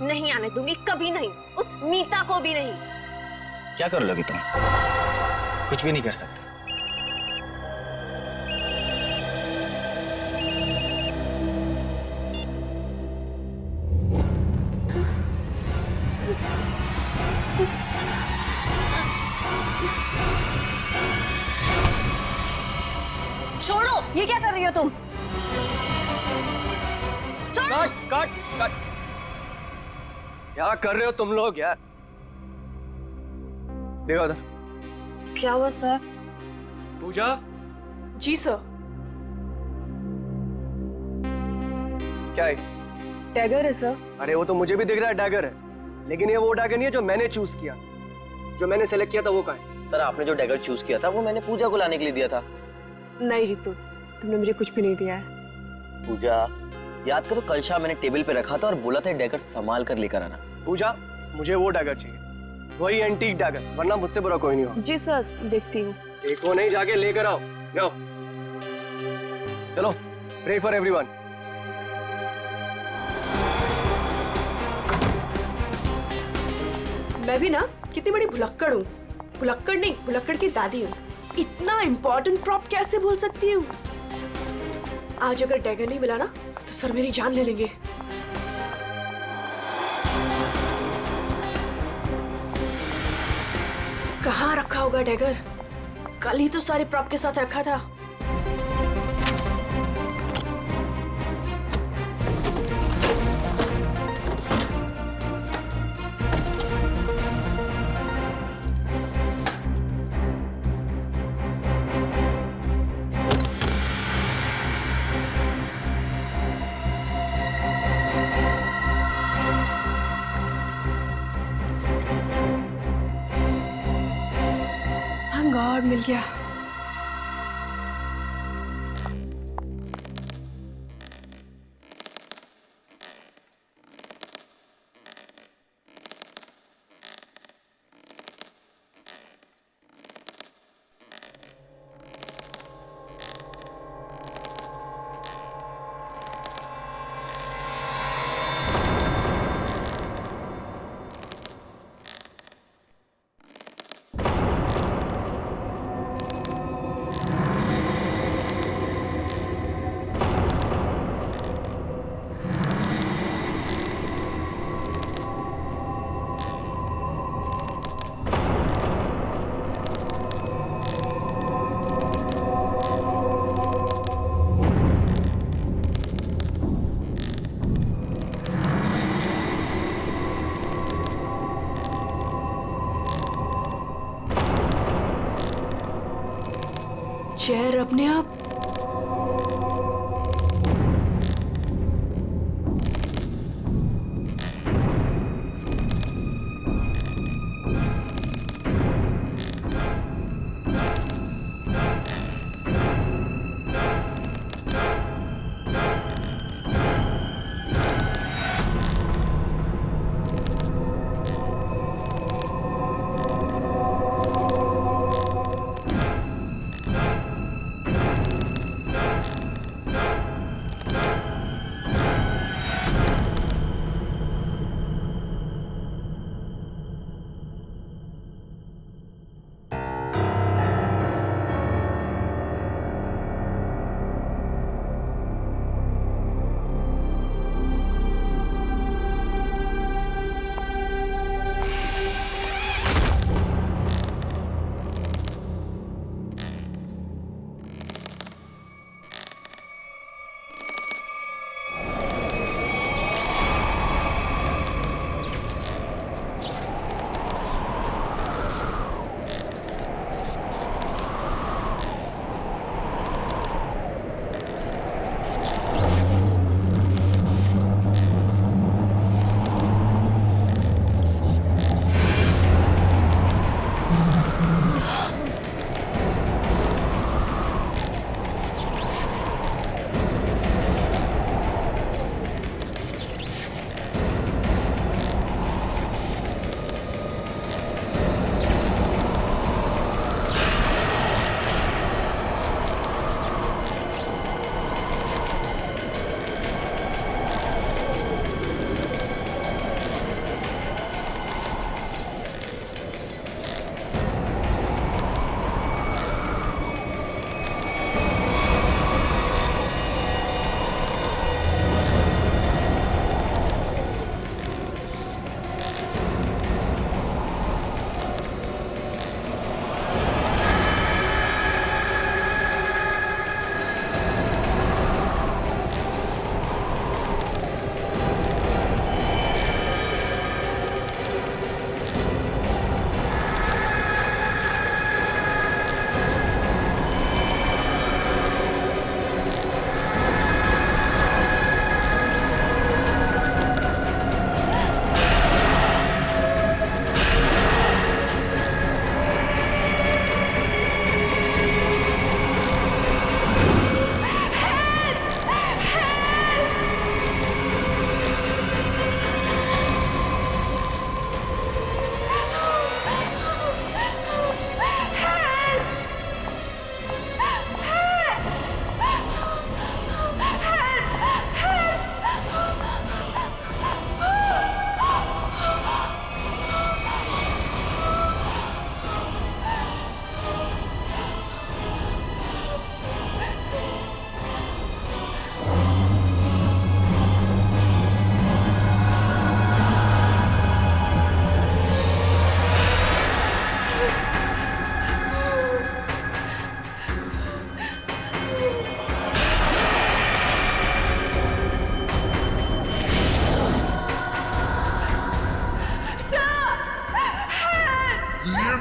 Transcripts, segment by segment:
नहीं आने दूंगी, कभी नहीं, उस मीता को भी नहीं। क्या कर लोगी तुम? कुछ भी नहीं कर सकते। छोड़ो, ये क्या कर रही हो तुम? छोड़ो। Cut cut cut. क्या कर रहे हो तुम लोग यार? देखो उधर। क्या हुआ सर? पूजा। जी सर। क्या है? टैगर है सर। अरे वो तो मुझे भी दिख रहा है डैगर है, लेकिन ये वो डैगर नहीं है जो मैंने चूज किया। जो मैंने सेलेक्ट किया था वो कहाँ है? सर आपने जो डैगर चूज किया था वो मैंने पूजा को लाने के लिए दिया था। नहीं जीतू, तुमने मुझे कुछ भी नहीं दिया है। पूजा, याद करो कल शाम मैंने टेबल पे रखा था और बोला था डैगर संभाल कर लेकर आना। पूजा, मुझे वो डैगर चाहिए, वही एंटीक डैगर, वरना मुझसे बुरा कोई नहीं हो। जी सर, देखती हूँ। देखो नहीं, जाके लेकर आओ। जाओ। चलो, प्रे फॉर एवरीवन। मैं भी ना कितनी बड़ी भुलक्कड़ हूँ। भुलक्कड़ नहीं, भुलक्कड़ की दादी हूँ। इतना इम्पोर्टेंट प्रॉप कैसे भूल सकती हूँ? आज अगर डैगर नहीं मिला ना तो सर मेरी जान ले लेंगे। कहाँ रखा होगा डैगर? कल ही तो सारे प्रॉप के साथ रखा था। थैंक गॉड मिल गया। चेयर अपने आप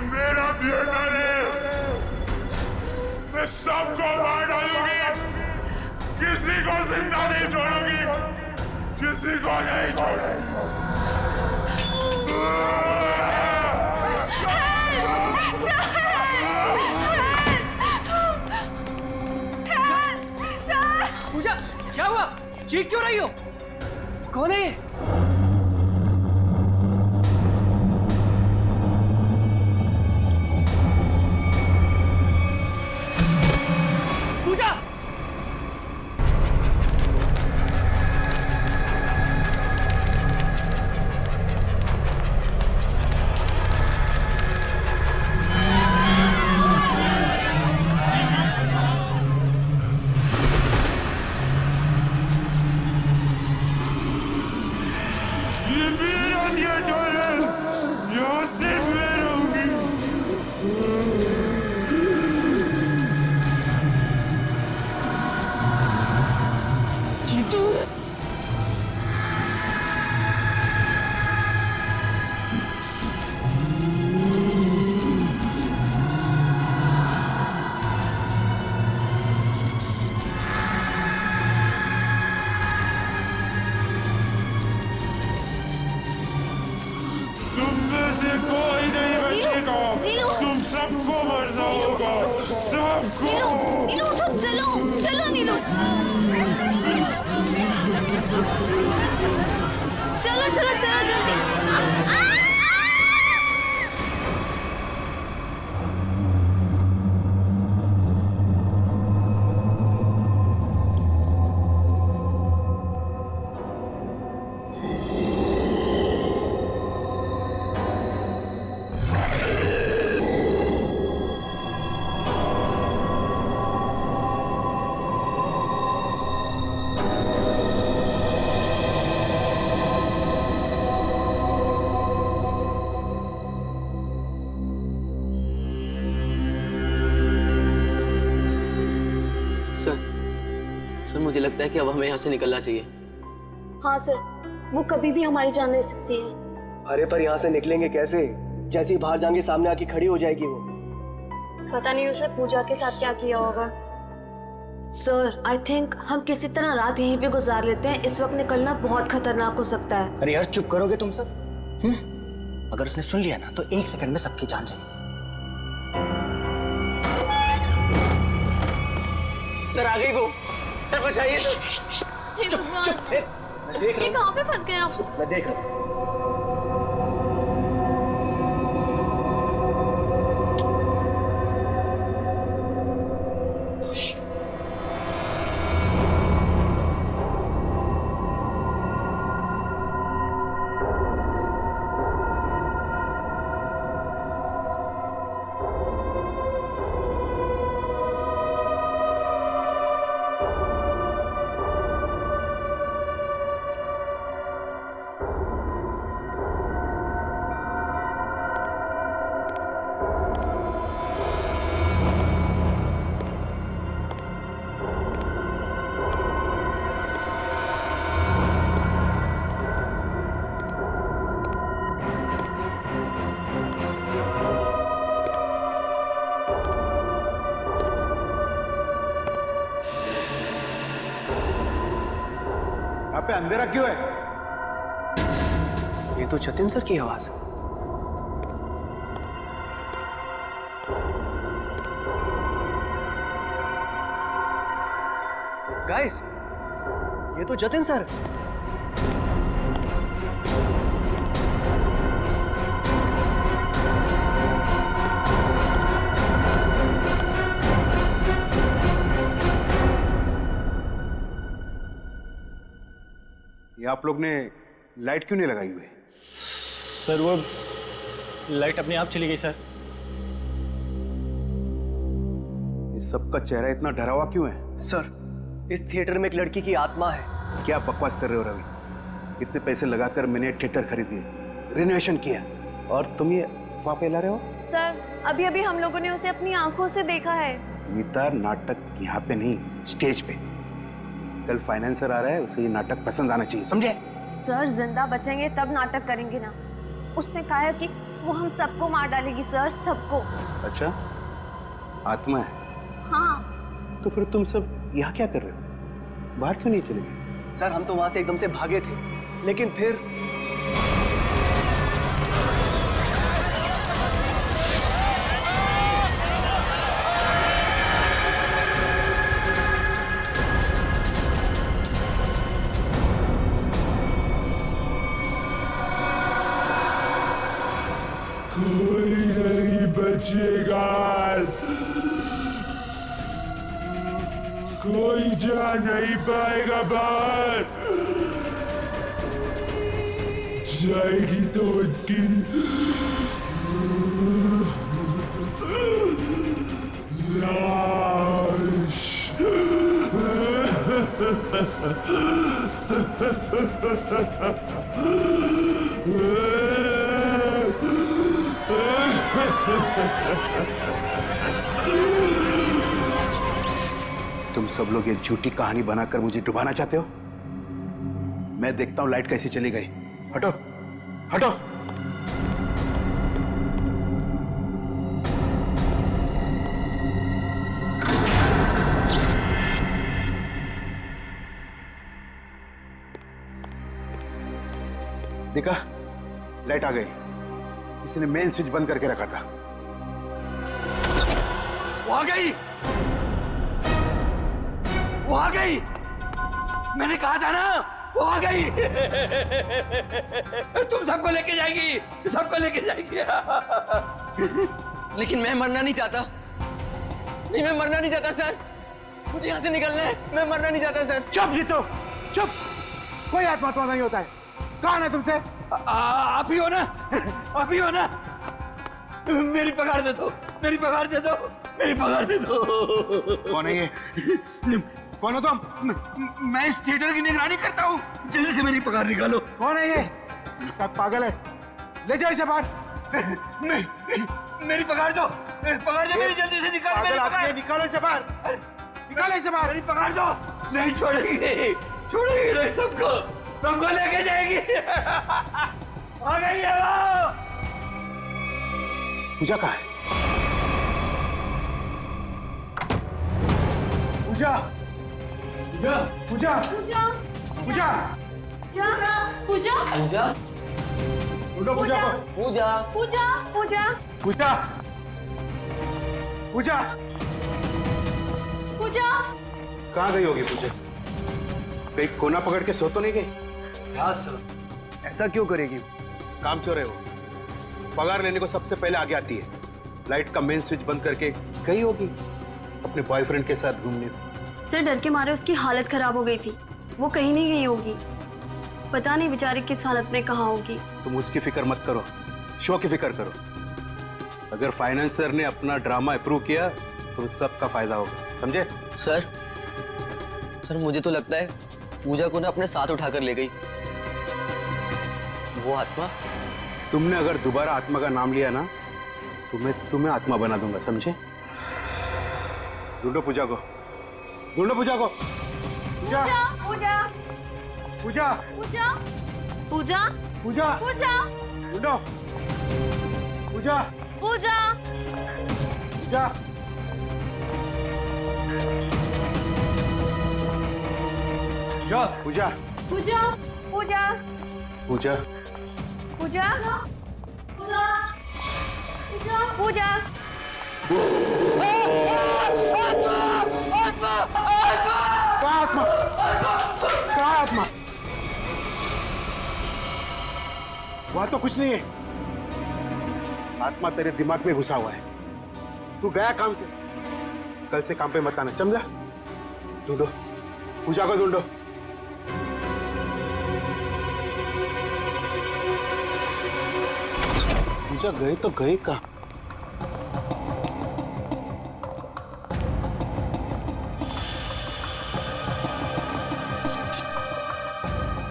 मेरा बेटा है। मैं सबको मार डालूंगी, किसी को जिंदा नहीं छोड़ूंगी, किसी को नहीं छोड़ूंगी। पूजा, क्या हुआ? चीख क्यों रही हो? कौन है ये? पूजा! ये मेरा थिएटर है, यहाँ से मैं रहूंगी। जीतू! तुम में से कोई नहीं बचेगा, नीलू! तुम सबको मरना होगा, सबको। नीलू उठो, चलो चलो नीलू, चलो चलो चलो जल्दी। सर मुझे लगता है कि अब हमें यहाँ से निकलना चाहिए। हाँ सर, वो कभी भी हमारी जान ले सकती है। अरे पर यहाँ से निकलेंगे कैसे? जैसे ही बाहर जाएंगे सामने आके खड़ी हो जाएगी वो। पता नहीं उसने पूजा के साथ क्या किया होगा। सर, आई थिंक हम किसी तरह रात यहीं पे गुजार लेते हैं। इस वक्त निकलना बहुत खतरनाक हो सकता है। अरे यार चुप करोगे तुम सब? अगर उसने सुन लिया ना तो 1 सेकंड में सबकी जान जाएगी। सर आ गई वो, सर बचाइए सर। हे भगवान, मैं देख ये रहा कहाँ पे फंस गए आप? हूँ, मैं देख रहा हूँ। यहाँ पे अंधेरा क्यों है? ये तो जतिन सर की आवाज है। गाइस, ये तो जतिन सर। ये आप लोग ने लाइट क्यों नहीं लगाई हुई? सर वो लाइट अपने आप चली गई सर। इस सबका चेहरा इतना डरा हुआ क्यों है? सर, इस थिएटर में एक लड़की की आत्मा है। क्या बकवास कर रहे हो रवि? कितने पैसे लगाकर मैंने थिएटर खरीदी, रिनोवेशन किया, और तुम ये अफवाह फैला रहे हो? सर, अभी अभी हम लोगों ने उसे अपनी आंखों से देखा है। मीता, नाटक यहाँ पे नहीं, स्टेज पे। कल फाइनेंसर आ रहा है, उसे ये नाटक पसंद आना चाहिए, समझे? सर, जिंदा बचेंगे तब नाटक करेंगे ना। उसने कहा है कि वो हम सबको मार डालेगी सर, सबको। अच्छा, आत्मा है? हाँ। तो फिर तुम सब यहाँ क्या कर रहे हो? बाहर क्यों नहीं चले गए? सर हम तो वहां से एकदम से भागे थे, लेकिन फिर कोई नहीं बचेगा, कोई जा नहीं पाएगा बाहर। जाएगी तो उनकी लाश। तुम सब लोग ये झूठी कहानी बनाकर मुझे डुबाना चाहते हो? मैं देखता हूं लाइट कैसी चली गई। हटो, हटो। देखा, लाइट आ गई। किसी ने मेन स्विच बंद करके रखा था। वो आ गई, वो आ गई। मैंने कहा था ना, वो आ गई। तुम सबको लेके जाएगी, सबको लेके जाएगी। लेकिन मैं मरना नहीं चाहता। नहीं, मैं मरना नहीं चाहता सर। मुझे यहाँ से निकलना है। मैं मरना नहीं चाहता सर। चुप जीतो, चुप। कोई आत्मा तो नहीं होता है। कौन है तुमसे? आप ही हो ना, आप ही हो ना। मेरी पगार दे दो, मेरी पगार दे दो, मेरी पगार दे दो। कौन है ये? कौन हो तुम? मैं इस थिएटर की निगरानी करता हूँ। जल्दी से मेरी पगार निकालो। कौन है ये? पागल है। ले जाओ इसे बाहर। मेरी पगार दो, पगार दो मेरी, जल्दी से निकालो मेरी पगार। निकालो इसे बाहर, निकालो इसे बाहर। मेरी पगार दो। नहीं छोड़ेगी, छोड़ेगी नहीं सबको, सबको लेके जाएगी। आ गई है वो। पूजा कहाँ है? पूजा, पूजा, पूजा, पूजा, पूजा, पूजा, ढूंढो पूजा को। पूजा, पूजा, पूजा, पूजा, पूजा, पूजा। कहाँ गई होगी पूजा? कहीं कोना पकड़ के सो तो नहीं गई? व्यास सर, ऐसा क्यों करेगी? काम चोर है वो। पगार लेने को सबसे पहले आगे आती है। लाइट का मेन स्विच बंद करके गई होगी अपने बॉयफ्रेंड के साथ घूमने। सर डर के मारे उसकी हालत खराब हो गई थी, वो कहीं नहीं गई होगी। पता नहीं बेचारी किस हालत में कहाँ होगी। तुम उसकी फिक्र मत करो, शो की फिक्र करो। अगर फाइनेंसर ने अपना ड्रामा अप्रूव किया तो सबका फायदा होगा, समझे? सर, सर मुझे तो लगता है पूजा को ना अपने साथ उठाकर ले गई वो आत्मा। तुमने अगर दोबारा आत्मा का नाम लिया ना, तुम्हें आत्मा बना दूंगा, समझे? ढूंढो पूजा को, ढूंढो पूजा को। पूजा, पूजा, पूजा, पूजा, पूजा, पूजा, पूजा, ढूंढो पूजा, पूजा, पूजा। पूजा, पूजा, पूजा, पूजा, पूजा, पूजा, पूजा। कहाँ आत्मा? कहाँ आत्मा? वहां तो कुछ नहीं है। आत्मा तेरे दिमाग में घुसा हुआ है। तू गया काम से, कल से काम पे मत आना, समझा? ढूंढो पूजा को, ढूंढो। पूजा गई तो गई कहाँ?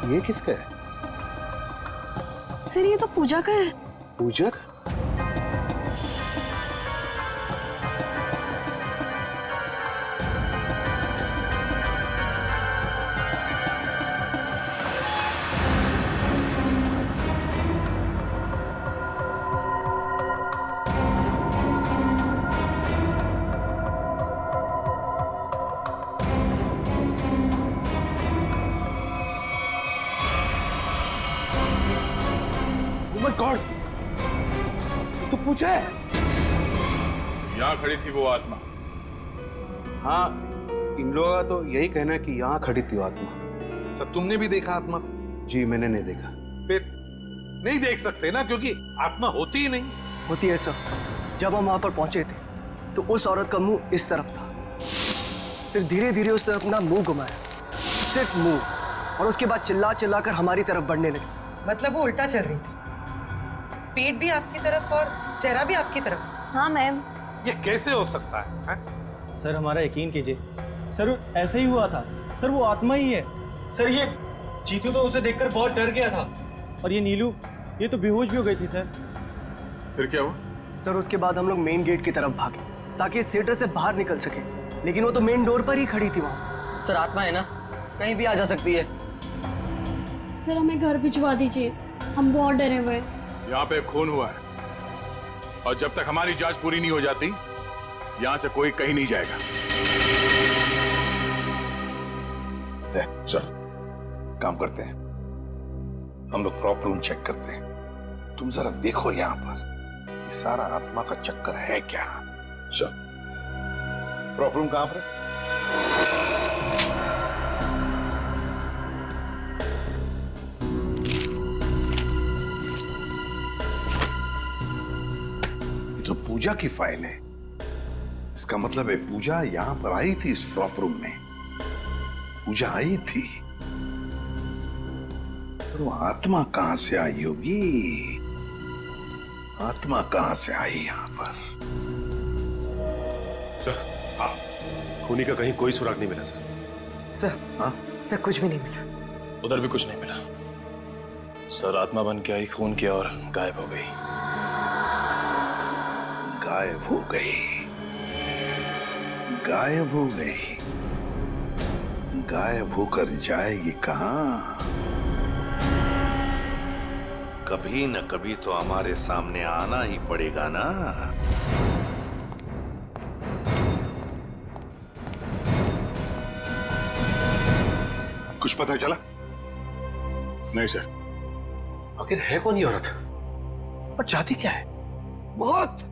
ये किसका है? सर ये तो पूजा का है। पूजा का? माय गॉड, तो पूछा है। यहाँ खड़ी थी वो आत्मा। हाँ, इन लोगों का तो यही कहना है कि यहाँ खड़ी थी वो आत्मा। अच्छा, तुमने भी देखा आत्मा को? जी मैंने नहीं देखा। फिर नहीं देख सकते ना, क्योंकि आत्मा होती ही नहीं। होती है सर। जब हम वहां पर पहुंचे थे तो उस औरत का मुंह इस तरफ था, फिर धीरे धीरे उस तरफ अपना मुंह घुमाया, सिर्फ मुंह, और उसके बाद चिल्ला चिल्ला कर हमारी तरफ बढ़ने लगी। मतलब वो उल्टा चल रही थी, पेट भी आपकी तरफ और चेहरा भी आपकी तरफ। हाँ मैम। ये कैसे हो सकता है? सर हमारा यकीन कीजिए, सर ऐसा ही हुआ था। सर वो आत्मा ही है। सर ये चीतू तो उसे देखकर बहुत डर गया था, और ये नीलू ये तो बेहोश भी हो गई थी सर। फिर क्या हुआ? सर उसके बाद हम लोग मेन गेट की तरफ भागे ताकि इस थिएटर से बाहर निकल सके, लेकिन वो तो मेन डोर पर ही खड़ी थी वहां। सर आत्मा है ना, कहीं भी आ जा सकती है। सर हमें घर भिजवा दीजिए, हम बहुत डरे हुए हैं। यहाँ पे खून हुआ है, और जब तक हमारी जांच पूरी नहीं हो जाती यहाँ से कोई कहीं नहीं जाएगा। चल काम करते हैं, हम लोग प्रॉपर रूम चेक करते हैं। तुम जरा देखो यहाँ पर ये सारा आत्मा का चक्कर है क्या। चल प्रॉपर रूम कहां पर है? ये तो पूजा की फाइल है। इसका मतलब है पूजा यहां पर आई थी इस प्रॉपर रूम में। पूजा आई थी, पर वो आत्मा कहां से आई होगी? आत्मा कहां से आई यहां पर? सर हाँ, खूनी का कहीं कोई सुराग नहीं मिला सर। सर हाँ सर कुछ भी नहीं मिला। उधर भी कुछ नहीं मिला सर। आत्मा बन के आई, खून किया और गायब हो गई। गायब हो गई, गायब हो गई। गायब होकर जाएगी कहां? कभी न कभी तो हमारे सामने आना ही पड़ेगा ना। कुछ पता चला? नहीं सर। आखिर है कौन ये औरत और चाहती क्या है? बहुत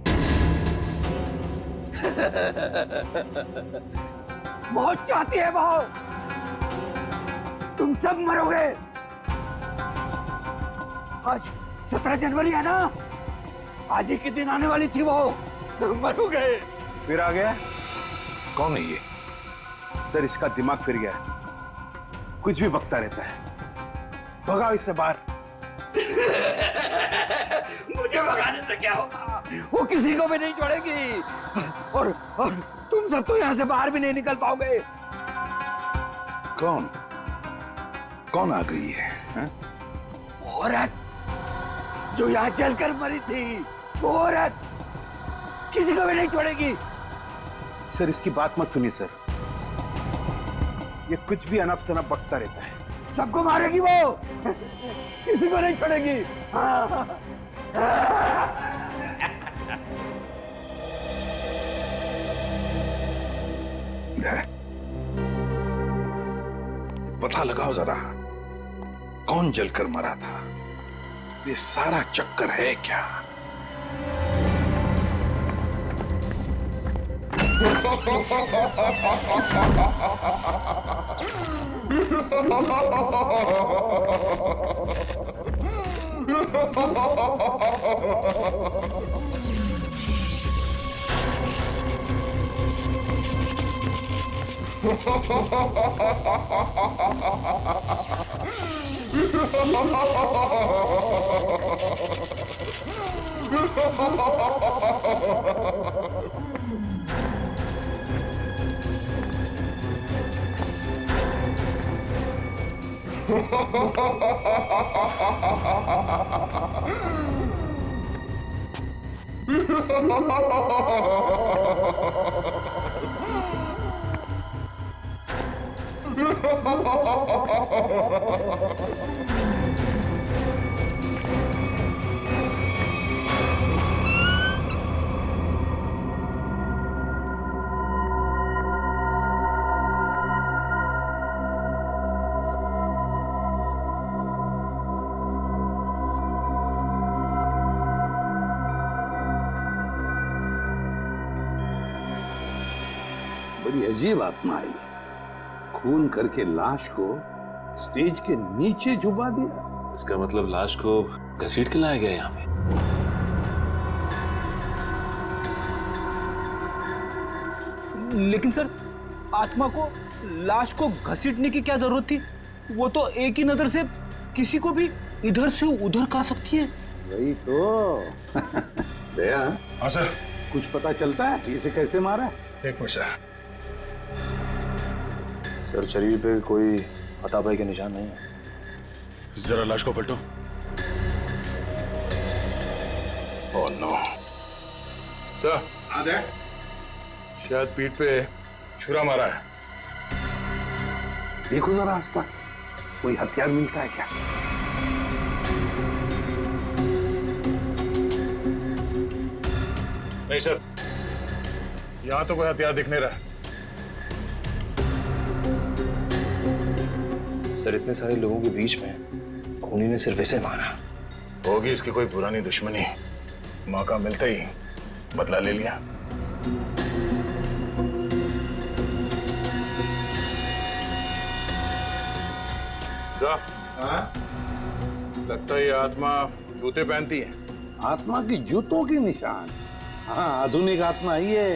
बहुत चाहती है वो। तुम सब मरोगे। आज 17 जनवरी है ना, आज ही के दिन आने वाली थी वो। तुम मरोगे। फिर आ गया। कौन है ये? सर इसका दिमाग फिर गया है, कुछ भी बकता रहता है। भगाओ इससे बाहर। मुझे भगाने से क्या होगा? वो किसी को भी नहीं छोड़ेगी, और तुम सब तो यहाँ से बाहर भी नहीं निकल पाओगे। कौन कौन आ गई है? औरत जो यहाँ जलकर मरी थी, वो औरत किसी को भी नहीं छोड़ेगी। सर इसकी बात मत सुनिए सर, ये कुछ भी अनप शनप बकता रहता है। सबको मारेगी वो, किसी को नहीं छोड़ेगी। हाँ। पता लगाओ जरा कौन जलकर मरा था। ये सारा चक्कर है क्या? बड़ी अजीब आत्मा आई, खून करके लाश को स्टेज के नीचे छुपा दिया। इसका मतलब लाश को घसीट के लाया गया यहाँ पे। लेकिन सर, आत्मा को लाश को घसीटने की क्या जरूरत थी? वो तो एक ही नजर से किसी को भी इधर से उधर कर सकती है। वही तो। दया, हाँ सर, कुछ पता चलता है इसे कैसे मारा? एक मिनट सर। सर, शरीर पे कोई हाथापाई के निशान नहीं है। जरा लाश को पलटो। ओह नो सर, शायद पीठ पे छुरा मारा है। देखो जरा आसपास, कोई हथियार मिलता है क्या? नहीं सर, यहां तो कोई हथियार दिख नहीं रहा। सर, इतने सारे लोगों के बीच में खूनी ने सिर्फ इसे मारा। होगी इसकी कोई पुरानी दुश्मनी, मौका मिलते ही बदला ले लिया। सर, लगता है ये आत्मा जूते पहनती है। आत्मा की जूतों के निशान? हाँ, आधुनिक आत्मा ही है।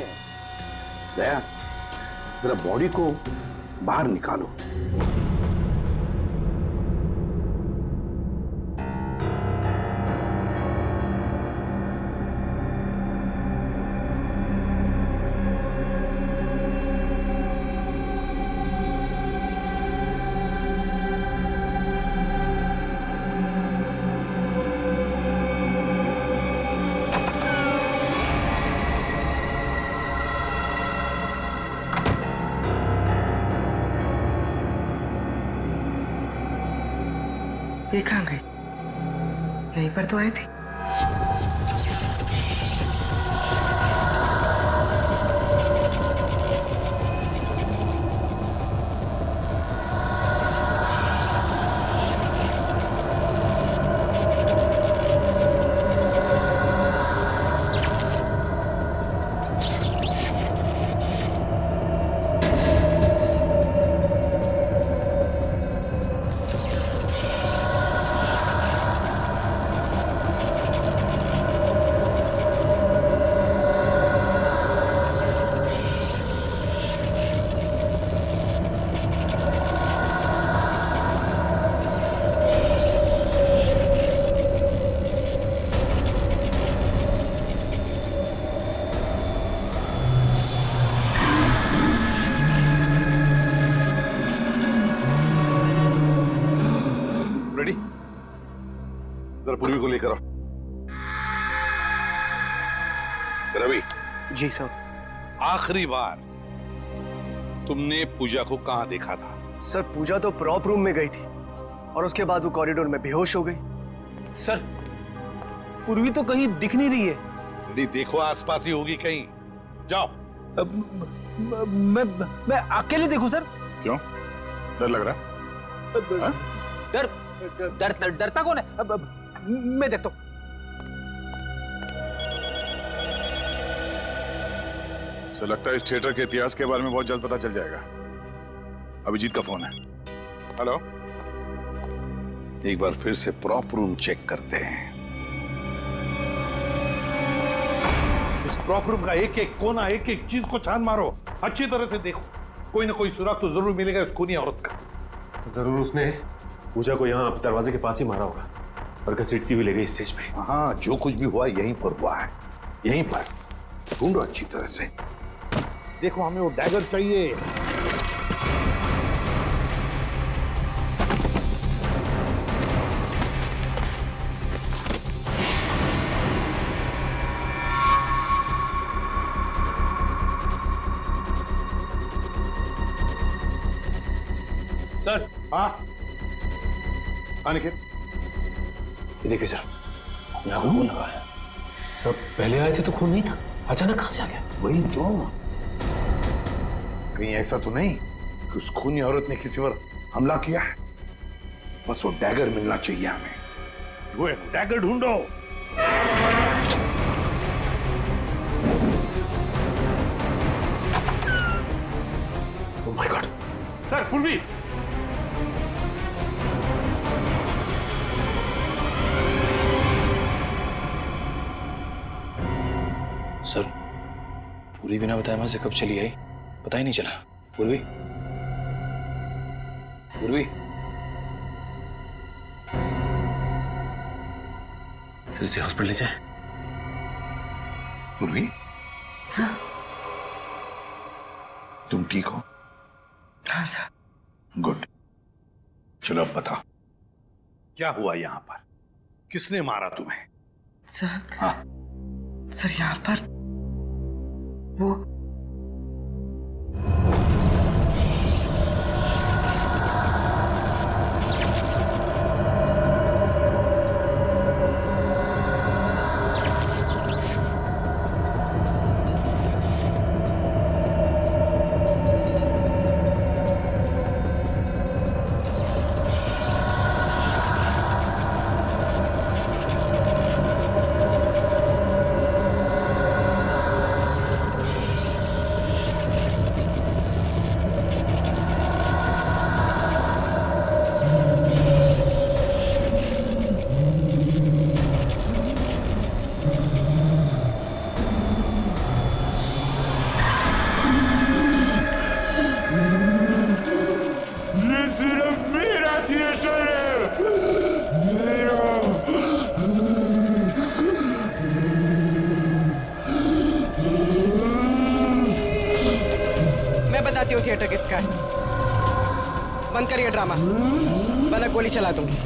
दया, जरा बॉडी को बाहर निकालो। ये कहाँ गई? यहीं पर तो आई थी। पूर्वी को लेकर आओ। रवि। जी सर। आखिरी बार तुमने पूजा को कहां देखा था? सर, पूजा तो प्रॉप रूम में गई थी और उसके बाद वो कॉरिडोर में बेहोश हो गई। सर, पूर्वी तो कहीं दिख नहीं रही है। नहीं, देखो आसपास ही होगी कहीं। जाओ। मैं अकेले देखूं सर? क्यों, डर लग रहा? डरता कौन है? मैं देखता हूं। सो लगता है इस थिएटर के इतिहास के बारे में बहुत जल्द पता चल जाएगा। अभिजीत का फोन है। हेलो। एक बार फिर से प्रॉप रूम चेक करते हैं। इस प्रॉप रूम का एक एक कोना, एक एक चीज को छान मारो, अच्छी तरह से देखो। कोई ना कोई सुराग तो जरूर मिलेगा उस खूनी औरत का। जरूर उसने पूजा को यहाँ दरवाजे के पास ही मारा होगा और घसीटती हुई ले गई स्टेज पे। हाँ, जो कुछ भी हुआ यहीं पर हुआ है, यहीं पर। ढूंढो अच्छी तरह से। देखो, हमें वो डैगर चाहिए। सर। हाँ, अनिकेत। ये देखिए सर, यहाँ को खून लगा है। सर, पहले आए थे तो खून नहीं था, अचानक कहाँ से आ गया? वही तो। कहीं ऐसा तो नहीं कि उस खूनी औरत ने किसी पर हमला किया है? बस वो डैगर मिलना चाहिए हमें। वो डैगर ढूंढो। माय गॉड सर, पूर्वी सर, पूरी बिना बताए वहां से कब चली आई पता ही नहीं चला। पूर्वी, पूर्वी, सर इसे हॉस्पिटल ले जाए। पूर्वी, तुम ठीक हो? हाँ सर। गुड। चलो अब बताओ, क्या हुआ यहाँ पर? किसने मारा तुम्हें? सर, हाँ, सर यहाँ पर वो सिर्फ मेरा थिएटर है, मेरा। मैं बताती हूँ थिएटर किसका है। बंद करिए ड्रामा, वरना गोली चला दूंगी।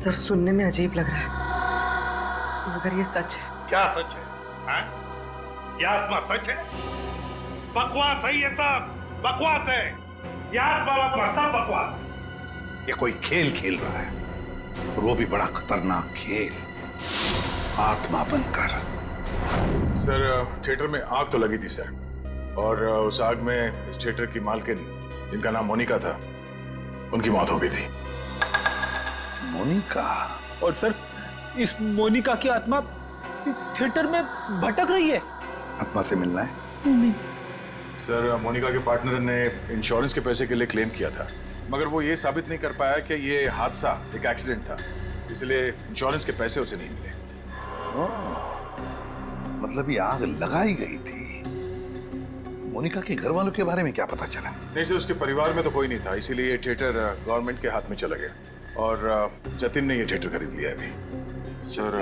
सर, सुनने में अजीब लग रहा है, मगर ये सच है। क्या सच है? हाँ? ये आत्मा सच है? बकवास है ये सब, बकवास है। ये आत्मा सब बकवास। ये कोई खेल खेल रहा है, और वो भी बड़ा खतरनाक खेल, आत्मा बनकर। सर, थिएटर में आग तो लगी थी सर, और उस आग में इस थिएटर की मालकिन, जिनका नाम मोनिका था, उनकी मौत हो गई थी। मोनिका? और सर, इस मोनिका की आत्मा इस थिएटर में भटक रही है। आत्मा से मिलना है? नहीं सर, मोनिका के पार्टनर ने इंश्योरेंस के पैसे के लिए क्लेम किया था, मगर वो ये साबित नहीं कर पाया कि ये हादसा एक एक्सीडेंट था, इसलिए इंश्योरेंस के पैसे उसे नहीं मिले। मतलब ये आग लगाई गई थी। मोनिका के घर वालों के बारे में क्या पता चला? नहीं सर, उसके परिवार में तो कोई नहीं था, इसीलिए ये थिएटर गवर्नमेंट के हाथ में चला गया, और जतिन ने ये थिएटर खरीद लिया अभी। सर,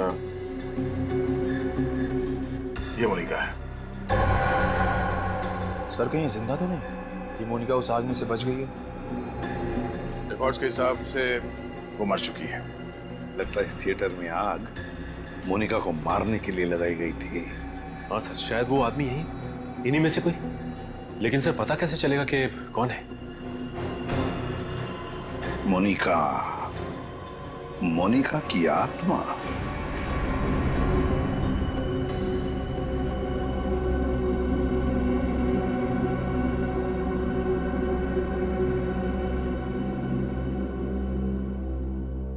ये मोनिका है। सर, कहीं जिंदा तो नहीं? ये मोनिका उस आग में से बच गई है? रिकॉर्ड्स के हिसाब से वो मर चुकी है। लगता है इस थिएटर में आग मोनिका को मारने के लिए लगाई गई थी। हाँ सर, शायद वो आदमी यही, इन्हीं में से कोई। लेकिन सर, पता कैसे चलेगा कि कौन है? मोनिका, मोनिका की आत्मा।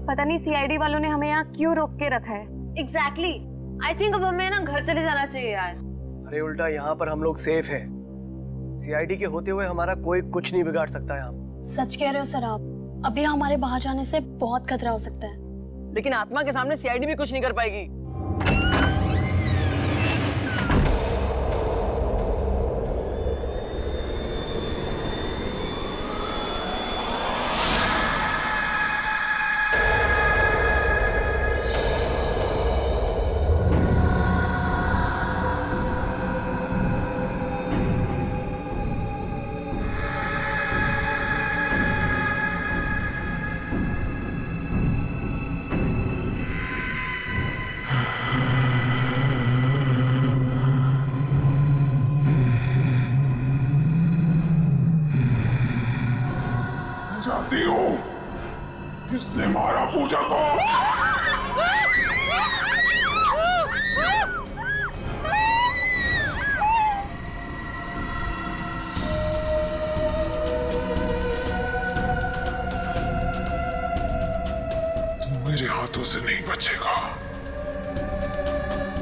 पता नहीं सीआईडी वालों ने हमें यहाँ क्यों रोक के रखा है। एग्जैक्टली। आई थिंक अब हमें ना घर चले जाना चाहिए यार। अरे उल्टा, यहाँ पर हम लोग सेफ हैं। सीआईडी के होते हुए हमारा कोई कुछ नहीं बिगाड़ सकता यहाँ। सच कह रहे हो सर आप, अभी हमारे बाहर जाने से बहुत खतरा हो सकता है। लेकिन आत्मा के सामने सीआईडी भी कुछ नहीं कर पाएगी। किसने मारा पूजा को? तू मेरे हाथों से नहीं बचेगा।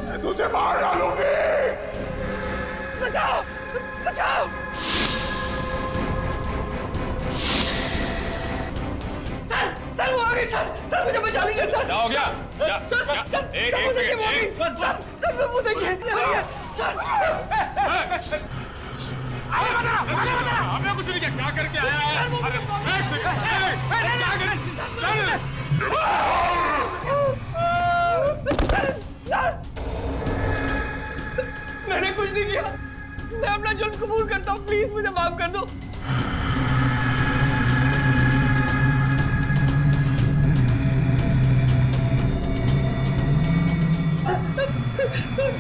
मैं तुझे मार डालूंगी। बचाओ! बचाओ! सर वो आ गए सर मुझे बचा लीजिए सर। क्या हो गया? सर मुझे क्या हो गई? सर वो देखिए सर। हमने कुछ नहीं किया। क्या करके आया है? मैंने कुछ नहीं किया। मैं अपना जुर्म कबूल करता हूँ, प्लीज मुझे माफ कर दो।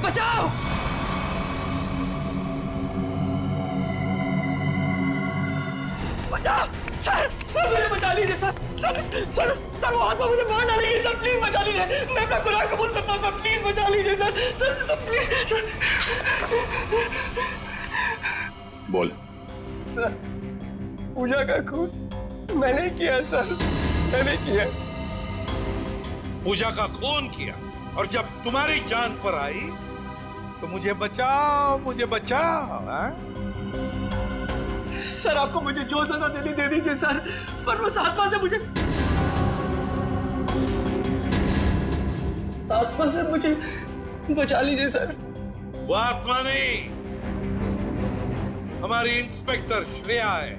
बचाओ! बचाओ! सर मुझे बचा लीजिए सर वो आत्मा मुझे मार डालेगी सर, प्लीज बचा लीजिए। मैं अपना गुनाह कबूल करता हूँ सर, प्लीज बचा लीजिए सर प्लीज। बोल। सर पूजा का खून मैंने किया सर, मैंने किया। पूजा का खून किया और जब तुम्हारी जान पर आई तो मुझे बचाओ हाँ? सर आपको मुझे जो सजा देनी दे दीजिए सर, पर बस आत्मा से मुझे बचा लीजिए सर। वो आत्मा नहीं, हमारी इंस्पेक्टर श्रेया है।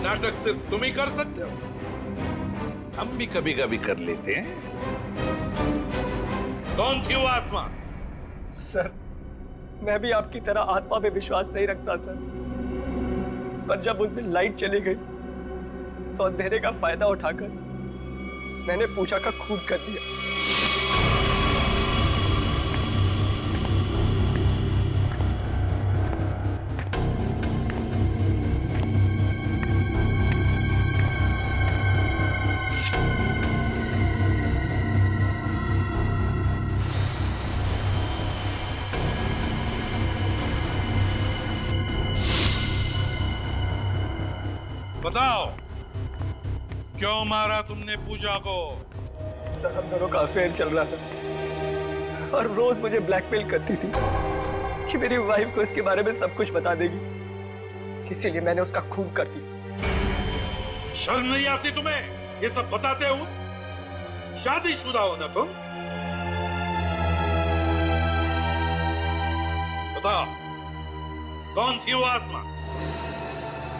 नाटक सिर्फ तुम ही कर सकते हो, हम भी कभी कभी कर लेते हैं। कौन थी वो आत्मा? सर मैं भी आपकी तरह आत्मा पे विश्वास नहीं रखता सर, पर जब उस दिन लाइट चली गई तो अंधेरे का फायदा उठाकर मैंने पूजा का खून कर दिया। बताओ क्यों मारा तुमने पूजा को? सर हम दोनों का अफेयर चल रहा था और रोज मुझे ब्लैकमेल करती थी कि मेरी वाइफ को इसके बारे में सब कुछ बता देगी, इसीलिए मैंने उसका खून कर दिया। शर्म नहीं आती तुम्हें ये सब बताते हो? शादीशुदा हो ना तुम? बताओ कौन थी वो आत्मा?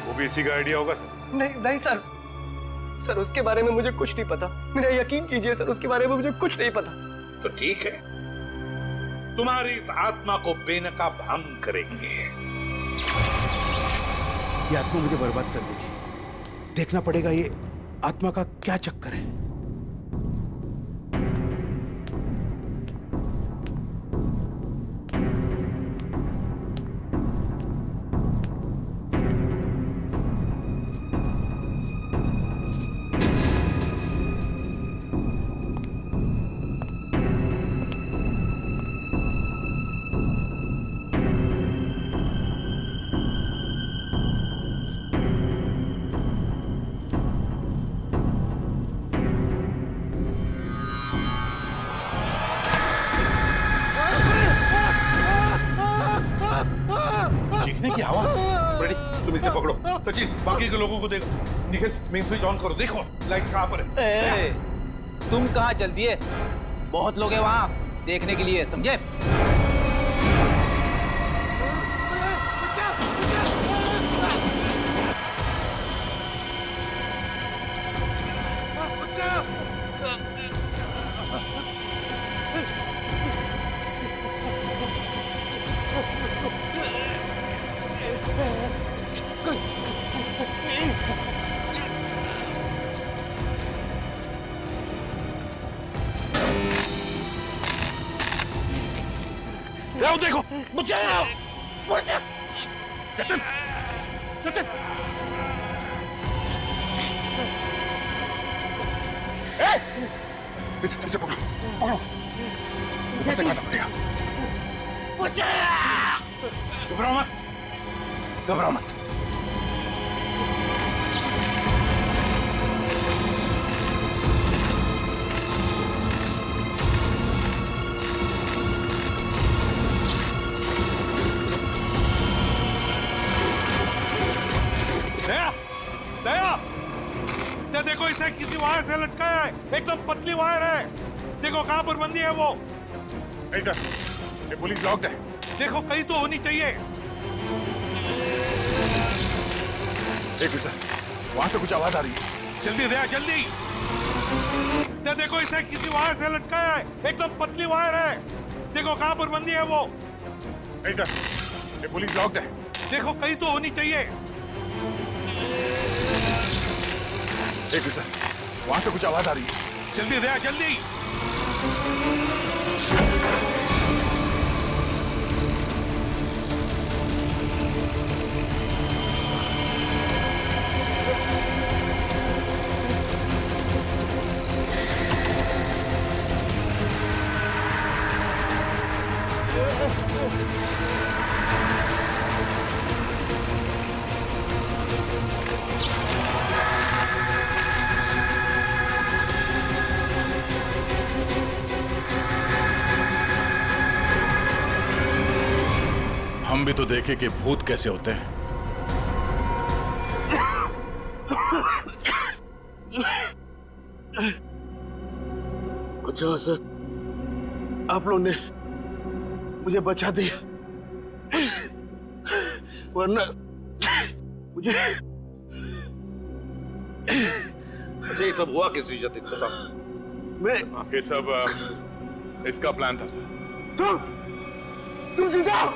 वो भी इसी का आइडिया होगा सर। नहीं सर उसके बारे में मुझे कुछ नहीं पता, मेरा यकीन कीजिए सर, उसके बारे में मुझे कुछ नहीं पता। तो ठीक है, तुम्हारी इस आत्मा को बेनकाब हम करेंगे। ये आत्मा मुझे बर्बाद कर देगी, देखना पड़ेगा ये आत्मा का क्या चक्कर है। चीखने की आवाज। रेडी, तुम इसे पकड़ो। सचिन बाकी के लोगों को देखो। निखिल मेन स्विच ऑन करो, देखो लाइट्स कहां पर है। तुम कहां चल दिए? बहुत लोग हैं वहां देखने के लिए, समझे? देखो, बचाओ! चल। इसे पकड़ो पकड़ो, ऊपर से काटना पड़ेगा। घबराओ मत, घबराओ मत। दया, दया, देखो इसे किसी वायर से लटकाया है, एकदम पतली वायर है। देखो कहां पर बंदी है वो। नहीं सर, ये पुलिस लॉक्ड है। देखो कहीं तो होनी चाहिए। एक सर, वहां से कुछ आवाज आ रही है। जल्दी दया, जल्दी। देखो इसे किसी वायर से लटकाया है, एकदम पतली वायर है। देखो कहां पर बंदी है वो। नहीं सर, ये पुलिस लॉक्ड है। देखो कहीं तो होनी चाहिए। एक सर, वहां से कुछ आवाज आ रही है। जल्दी दया, जल्दी। हम भी तो देखे कि भूत कैसे होते हैं। अच्छा सर, आप लोग ने मुझे बचा दिया, वरना मुझे। अच्छा ये सब हुआ किस जतिन, बताओ। मैं ये सब इसका प्लान था सर। तुम जिंदा हो?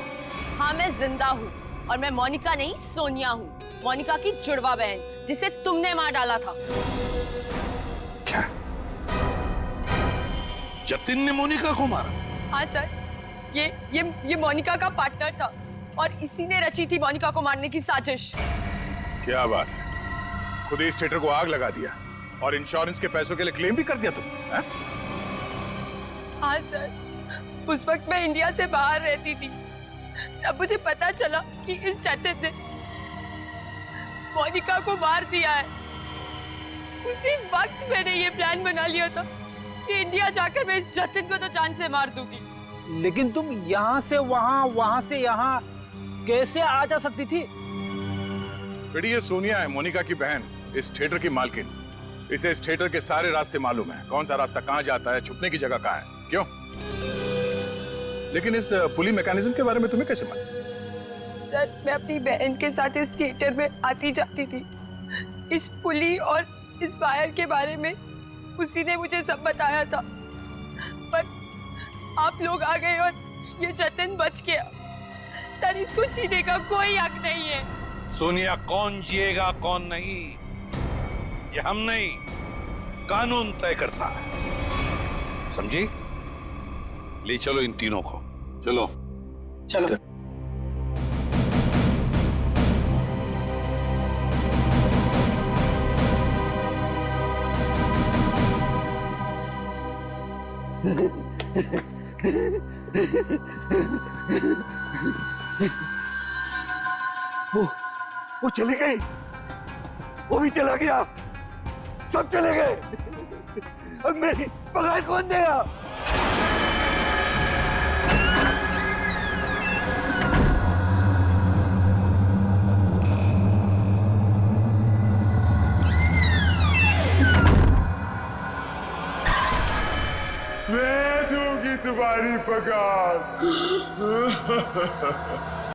हाँ मैं जिंदा हूँ, और मैं मोनिका नहीं सोनिया हूँ, मोनिका की जुड़वा बहन, जिसे तुमने मार डाला था। क्या जतिन ने मोनिका को मारा? हाँ सर, ये मोनिका का पार्टनर था, और इसी ने रची थी मोनिका को मारने की साजिश। क्या बात है, खुद इस थिएटर को आग लगा दिया और इंश्योरेंस के पैसों के लिए क्लेम भी कर दिया तुम? हाँ सर, उस वक्त मैं इंडिया से बाहर रहती थी। जब मुझे पता चला कि इस जतिन ने मोनिका को मार दिया है, उसी वक्त मैंने ये प्लान बना लिया था कि इंडिया जाकर मैं इस जतिन को तो जान से मार दूंगी। लेकिन तुम यहाँ से वहाँ, वहाँ से यहाँ कैसे आ जा सकती थी? बेटी ये सोनिया है, मोनिका की बहन, इस थिएटर की मालकिन। इसे इस थिएटर के सारे रास्ते मालूम है, कौन सा रास्ता कहाँ जाता है, छुपने की जगह कहाँ है। क्यों? लेकिन इस पुली मैकेनिज्म के बारे में तुम्हें कैसे मालूम? सर मैं अपनी बहन के साथ इस थिएटर में आती जाती थी। इस पुली और इस वायर के बारे में उसी ने मुझे सब बताया था, पर आप लोग आ गए और ये जतिन बच गया। सर इसको जीने का कोई हक नहीं है। सोनिया, कौन जिएगा कौन नहीं ये हम नहीं, कानून तय करता है, समझी? ले चलो इन तीनों को, चलो चलो। वो चली गई, वो भी चला गया, सब चले गए। अब मेरी पगार कौन देगा? मैं दूंगी तुम्हारी पगार।